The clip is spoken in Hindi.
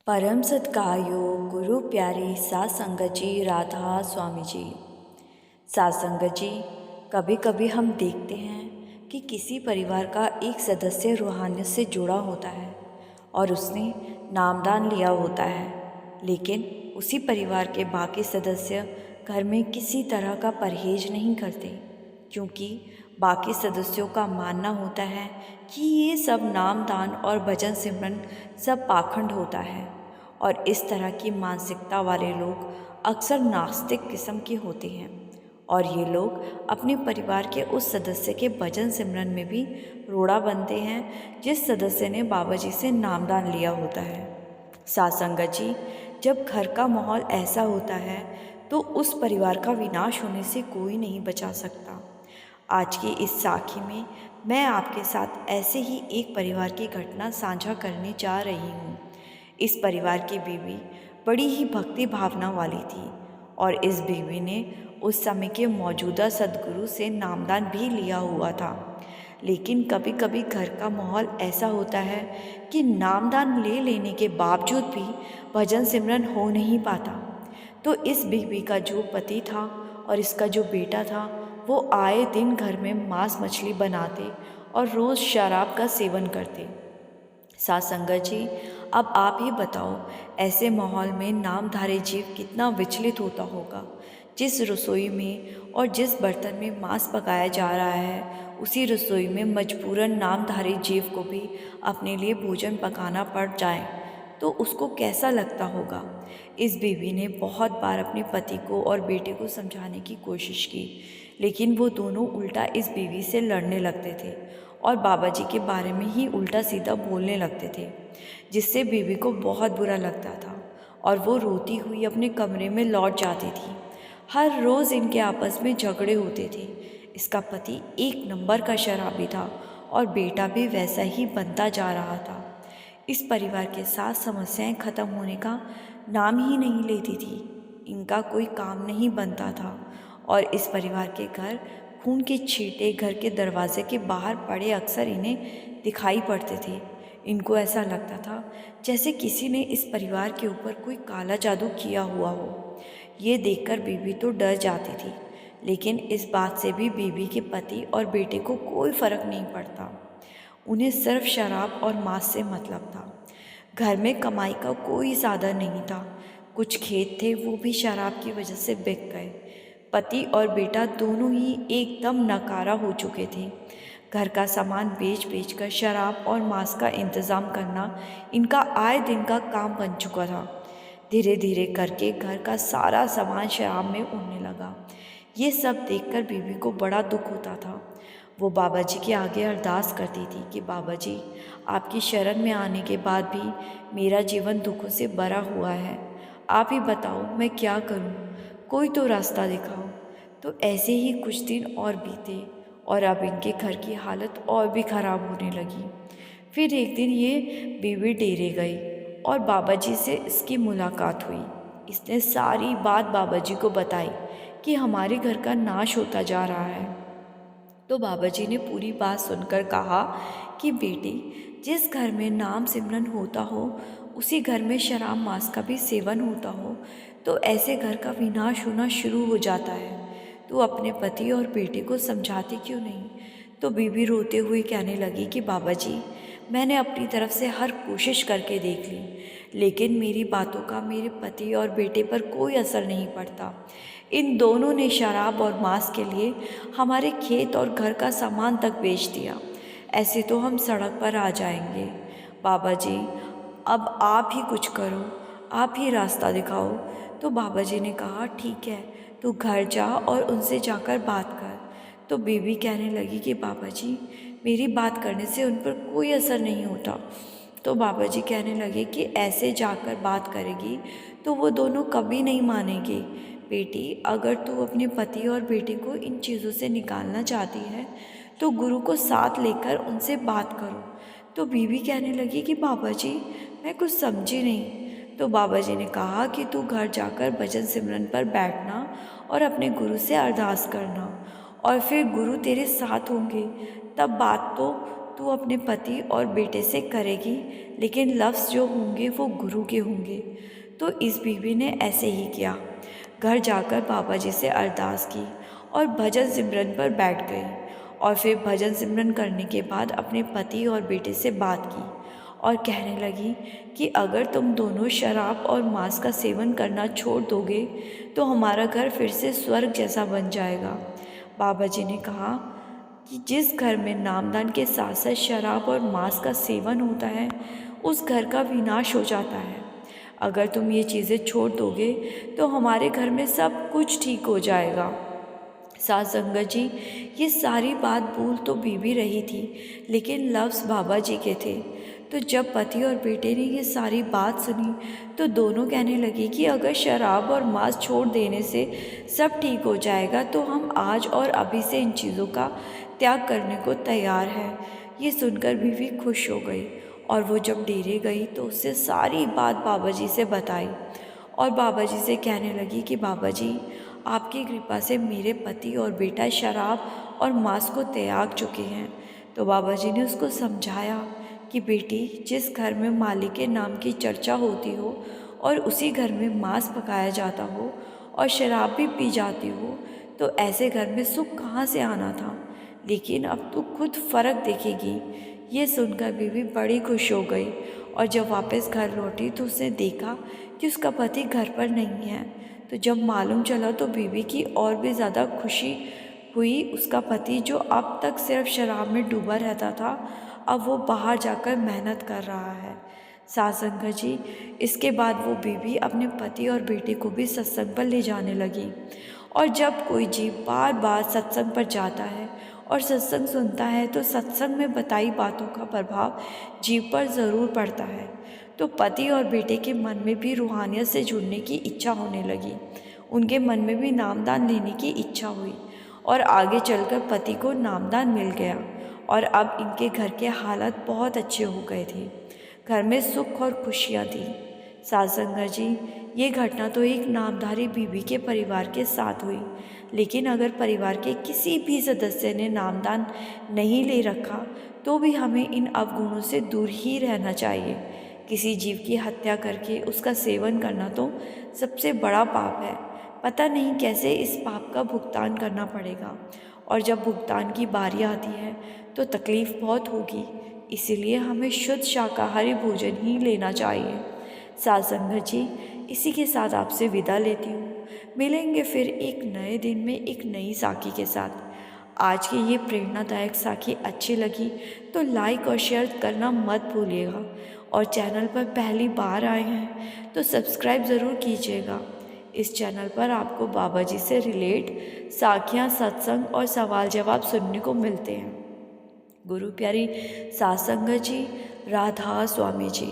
परम सत्कायो गुरु प्यारे सात संगत जी राधा स्वामी जी। सात संगत जी, कभी कभी हम देखते हैं कि किसी परिवार का एक सदस्य रूहानियत से जुड़ा होता है और उसने नामदान लिया होता है, लेकिन उसी परिवार के बाकी सदस्य घर में किसी तरह का परहेज नहीं करते, क्योंकि बाकी सदस्यों का मानना होता है कि ये सब नामदान और भजन सिमरन सब पाखंड होता है। और इस तरह की मानसिकता वाले लोग अक्सर नास्तिक किस्म के होते हैं और ये लोग अपने परिवार के उस सदस्य के भजन सिमरन में भी रोड़ा बनते हैं जिस सदस्य ने बाबा जी से नामदान लिया होता है। सात संगत जी, जब घर का माहौल ऐसा होता है तो उस परिवार का विनाश होने से कोई नहीं बचा सकता। आज की इस साखी में मैं आपके साथ ऐसे ही एक परिवार की घटना साझा करने जा रही हूँ। इस परिवार की बीवी बड़ी ही भक्ति भावना वाली थी और इस बीवी ने उस समय के मौजूदा सद्गुरु से नामदान भी लिया हुआ था। लेकिन कभी कभी घर का माहौल ऐसा होता है कि नामदान ले लेने के बावजूद भी भजन सिमरन हो नहीं पाता। तो इस बीवी का जो पति था और इसका जो बेटा था वो आए दिन घर में मांस मछली बनाते और रोज़ शराब का सेवन करते। सात संगत जी, अब आप ही बताओ, ऐसे माहौल में नामधारी जीव कितना विचलित होता होगा। जिस रसोई में और जिस बर्तन में मांस पकाया जा रहा है उसी रसोई में मजबूरन नामधारी जीव को भी अपने लिए भोजन पकाना पड़ जाए तो उसको कैसा लगता होगा। इस बीवी ने बहुत बार अपने पति को और बेटे को समझाने की कोशिश की, लेकिन वो दोनों उल्टा इस बीवी से लड़ने लगते थे और बाबा जी के बारे में ही उल्टा सीधा बोलने लगते थे, जिससे बीवी को बहुत बुरा लगता था और वो रोती हुई अपने कमरे में लौट जाती थी। हर रोज़ इनके आपस में झगड़े होते थे। इसका पति एक नंबर का शराबी था और बेटा भी वैसा ही बनता जा रहा था। इस परिवार के साथ समस्याएं ख़त्म होने का नाम ही नहीं लेती थी। इनका कोई काम नहीं बनता था और इस परिवार के घर खून के छींटे घर के दरवाजे के बाहर पड़े अक्सर इन्हें दिखाई पड़ते थे। इनको ऐसा लगता था जैसे किसी ने इस परिवार के ऊपर कोई काला जादू किया हुआ हो। ये देखकर बीवी तो डर जाती थी, लेकिन इस बात से भी बीवी के पति और बेटे को कोई फर्क नहीं पड़ता। उन्हें सिर्फ शराब और मांस से मतलब था। घर में कमाई का कोई साधन नहीं था। कुछ खेत थे वो भी शराब की वजह से बिक गए। पति और बेटा दोनों ही एकदम नकारा हो चुके थे। घर का सामान बेच बेच कर शराब और मांस का इंतज़ाम करना इनका आए दिन का काम बन चुका था। धीरे धीरे करके घर का सारा सामान शराब में उड़ने लगा। ये सब देखकर बीवी को बड़ा दुख होता था। वो बाबा जी के आगे अरदास करती थी कि बाबा जी, आपकी शरण में आने के बाद भी मेरा जीवन दुखों से भरा हुआ है। आप ही बताओ मैं क्या करूं? कोई तो रास्ता दिखाओ। तो ऐसे ही कुछ दिन और बीते और अब इनके घर की हालत और भी ख़राब होने लगी। फिर एक दिन ये बीवी डेरे गई और बाबा जी से इसकी मुलाकात हुई। इसने सारी बात बाबा जी को बताई कि हमारे घर का नाश होता जा रहा है। तो बाबा जी ने पूरी बात सुनकर कहा कि बेटी, जिस घर में नाम सिमरन होता हो उसी घर में शराब मांस का भी सेवन होता हो तो ऐसे घर का विनाश होना शुरू हो जाता है। तू अपने पति और बेटे को समझाती क्यों नहीं? तो बीबी रोते हुए कहने लगी कि बाबा जी, मैंने अपनी तरफ से हर कोशिश करके देख ली, लेकिन मेरी बातों का मेरे पति और बेटे पर कोई असर नहीं पड़ता। इन दोनों ने शराब और मांस के लिए हमारे खेत और घर का सामान तक बेच दिया। ऐसे तो हम सड़क पर आ जाएंगे। बाबा जी, अब आप ही कुछ करो, आप ही रास्ता दिखाओ। तो बाबा जी ने कहा ठीक है, तू घर जा और उनसे जाकर बात कर। तो बीवी कहने लगी कि बाबा जी, मेरी बात करने से उन पर कोई असर नहीं होता। तो बाबा जी कहने लगे कि ऐसे जाकर बात करेगी तो वो दोनों कभी नहीं मानेंगे। बेटी, अगर तू अपने पति और बेटे को इन चीज़ों से निकालना चाहती है तो गुरु को साथ लेकर उनसे बात करो। तो बीवी कहने लगी कि बाबा जी, मैं कुछ समझी नहीं। तो बाबा जी ने कहा कि तू घर जाकर भजन सिमरन पर बैठना और अपने गुरु से अरदास करना और फिर गुरु तेरे साथ होंगे, तब बात तो तू अपने पति और बेटे से करेगी, लेकिन लफ्ज़ जो होंगे वो गुरु के होंगे। तो इस बीवी ने ऐसे ही किया। घर जाकर बाबा जी से अरदास की और भजन सिमरन पर बैठ गई। और फिर भजन सिमरन करने के बाद अपने पति और बेटे से बात की और कहने लगी कि अगर तुम दोनों शराब और मांस का सेवन करना छोड़ दोगे तो हमारा घर फिर से स्वर्ग जैसा बन जाएगा। बाबा जी ने कहा कि जिस घर में नामदान के साथ साथ शराब और मांस का सेवन होता है उस घर का विनाश हो जाता है। अगर तुम ये चीज़ें छोड़ दोगे तो हमारे घर में सब कुछ ठीक हो जाएगा। सास संगत जी, ये सारी बात बोल तो बीवी रही थी, लेकिन लफ्ज़ बाबा जी के थे। तो जब पति और बेटे ने ये सारी बात सुनी तो दोनों कहने लगे कि अगर शराब और मांस छोड़ देने से सब ठीक हो जाएगा तो हम आज और अभी से इन चीज़ों का त्याग करने को तैयार हैं। ये सुनकर बीवी खुश हो गई और वो जब डेरे गई तो उससे सारी बात बाबा जी से बताई और बाबा जी से कहने लगी कि बाबा जी, आपकी कृपा से मेरे पति और बेटा शराब और मांस को त्याग चुके हैं। तो बाबा जी ने उसको समझाया कि बेटी, जिस घर में मालिक के नाम की चर्चा होती हो और उसी घर में मांस पकाया जाता हो और शराब भी पी जाती हो तो ऐसे घर में सुख कहाँ से आना था। लेकिन अब तू खुद फ़र्क देखेगी। ये सुनकर बीवी बड़ी खुश हो गई और जब वापस घर लौटी तो उसने देखा कि उसका पति घर पर नहीं है। तो जब मालूम चला तो बीवी की और भी ज़्यादा खुशी हुई। उसका पति जो अब तक सिर्फ शराब में डूबा रहता था, अब वो बाहर जाकर मेहनत कर रहा है। सास संगत जी, इसके बाद वो बीवी अपने पति और बेटे को भी सत्संग पर ले जाने लगी। और जब कोई जीव बार बार सत्संग पर जाता है और सत्संग सुनता है तो सत्संग में बताई बातों का प्रभाव जीव पर ज़रूर पड़ता है। तो पति और बेटे के मन में भी रूहानियत से जुड़ने की इच्छा होने लगी। उनके मन में भी नामदान लेने की इच्छा हुई और आगे चलकर पति को नामदान मिल गया और अब इनके घर के हालात बहुत अच्छे हो गए थे। घर में सुख और खुशियाँ थी। सास संगत जी, ये घटना तो एक नामधारी बीवी के परिवार के साथ हुई, लेकिन अगर परिवार के किसी भी सदस्य ने नामदान नहीं ले रखा तो भी हमें इन अवगुणों से दूर ही रहना चाहिए। किसी जीव की हत्या करके उसका सेवन करना तो सबसे बड़ा पाप है। पता नहीं कैसे इस पाप का भुगतान करना पड़ेगा और जब भुगतान की बारी आती है तो तकलीफ़ बहुत होगी। इसीलिए हमें शुद्ध शाकाहारी भोजन ही लेना चाहिए। साथ संगत जी, इसी के साथ आपसे विदा लेती हूँ। मिलेंगे फिर एक नए दिन में एक नई साखी के साथ। आज की ये प्रेरणादायक साखी अच्छी लगी तो लाइक और शेयर करना मत भूलिएगा और चैनल पर पहली बार आए हैं तो सब्सक्राइब ज़रूर कीजिएगा। इस चैनल पर आपको बाबा जी से रिलेट साखियाँ, सत्संग और सवाल जवाब सुनने को मिलते हैं। गुरु प्यारी सास संगत जी, राधा स्वामी जी।